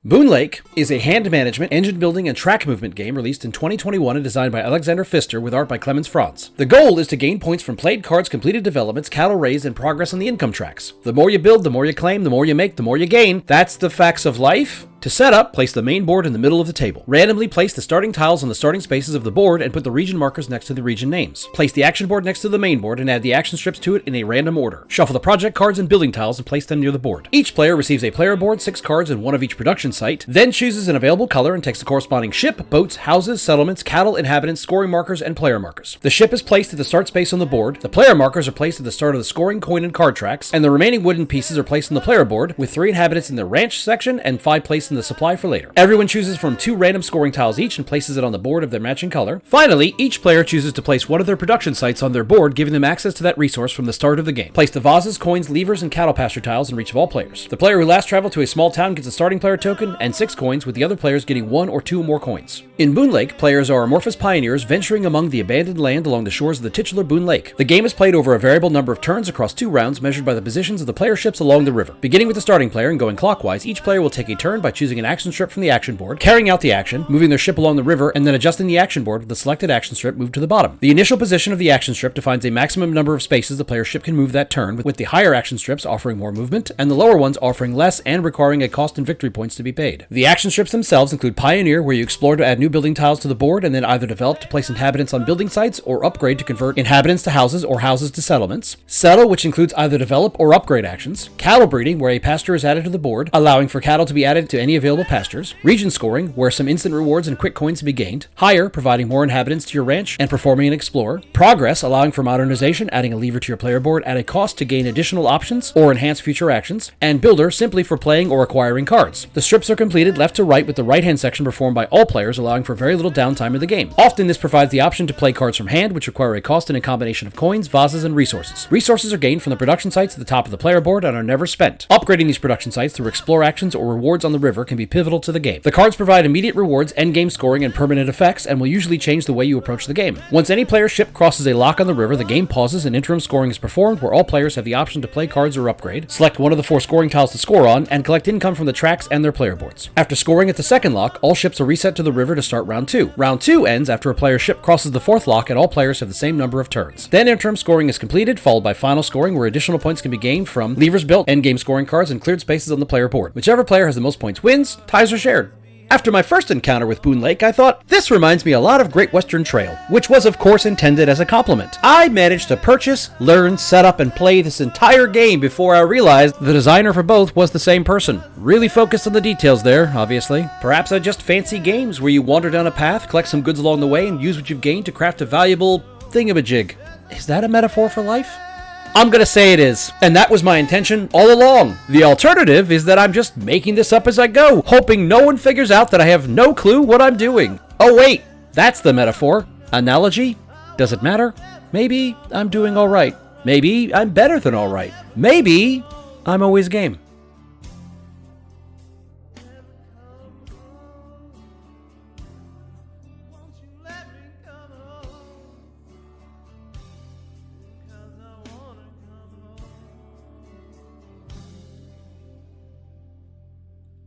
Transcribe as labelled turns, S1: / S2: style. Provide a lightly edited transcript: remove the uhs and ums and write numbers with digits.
S1: Boonlake is a hand management, engine building, and track movement game released in 2021 and designed by Alexander Pfister with art by Clemens Franz. The goal is to gain points from played cards, completed developments, cattle raised, and progress on the income tracks. The more you build, the more you claim, the more you make, the more you gain. That's the facts of life. To set up, place the main board in the middle of the table. Randomly place the starting tiles on the starting spaces of the board and put the region markers next to the region names. Place the action board next to the main board and add the action strips to it in a random order. Shuffle the project cards and building tiles and place them near the board. Each player receives a player board, 6 cards, and 1 of each production site, then chooses an available color and takes the corresponding ship, boats, houses, settlements, cattle, inhabitants, scoring markers, and player markers. The ship is placed at the start space on the board, the player markers are placed at the start of the scoring, coin, and card tracks, and the remaining wooden pieces are placed on the player board, with 3 inhabitants in the ranch section and 5 placed in the supply for later. Everyone chooses from 2 random scoring tiles each and places it on the board of their matching color. Finally, each player chooses to place one of their production sites on their board, giving them access to that resource from the start of the game. Place the vases, coins, levers, and cattle pasture tiles in reach of all players. The player who last traveled to a small town gets a starting player token and 6 coins, with the other players getting 1 or 2 more coins. In Boonlake, players are amorphous pioneers venturing among the abandoned land along the shores of the titular Boonlake. The game is played over a variable number of turns across 2 rounds measured by the positions of the player ships along the river. Beginning with the starting player and going clockwise, each player will take a turn by choosing an action strip from the action board, carrying out the action, moving their ship along the river, and then adjusting the action board with the selected action strip moved to the bottom. The initial position of the action strip defines a maximum number of spaces the player's ship can move that turn, with the higher action strips offering more movement, and the lower ones offering less and requiring a cost in victory points to be paid. The action strips themselves include Pioneer, where you explore to add new building tiles to the board, and then either develop to place inhabitants on building sites, or upgrade to convert inhabitants to houses or houses to settlements. Settle, which includes either develop or upgrade actions. Cattle breeding, where a pasture is added to the board, allowing for cattle to be added to any available pastures. Region scoring, where some instant rewards and quick coins to be gained. Hire, providing more inhabitants to your ranch and performing an explorer. Progress, allowing for modernization, adding a lever to your player board at a cost to gain additional options or enhance future actions. And Builder, simply for playing or acquiring cards. The strips are completed left to right, with the right-hand section performed by all players, allowing for very little downtime of the game. Often this provides the option to play cards from hand, which require a cost in a combination of coins, vases, and resources. Resources are gained from the production sites at the top of the player board and are never spent. Upgrading these production sites through explore actions or rewards on the river can be pivotal to the game. The cards provide immediate rewards, endgame scoring, and permanent effects, and will usually change the way you approach the game. Once any player's ship crosses a lock on the river, the game pauses and interim scoring is performed, where all players have the option to play cards or upgrade, select one of the 4 scoring tiles to score on, and collect income from the tracks and their player boards. After scoring at the second lock, all ships are reset to the river to start round 2. Round 2 ends after a player's ship crosses the 4th lock and all players have the same number of turns. Then interim scoring is completed, followed by final scoring, where additional points can be gained from levers built, endgame scoring cards, and cleared spaces on the player board. Whichever player has the most points wins, ties are shared. After my first encounter with Boonlake, I thought, this reminds me a lot of Great Western Trail, which was of course intended as a compliment. I managed to purchase, learn, set up, and play this entire game before I realized the designer for both was the same person. Really focused on the details there, obviously. Perhaps I just fancy games where you wander down a path, collect some goods along the way, and use what you've gained to craft a valuable thingamajig. Is that a metaphor for life? I'm gonna say it is, and that was my intention all along. The alternative is that I'm just making this up as I go, hoping no one figures out that I have no clue what I'm doing. Oh wait, that's the metaphor. Analogy? Does it matter? Maybe I'm doing alright. Maybe I'm better than alright. Maybe I'm always game.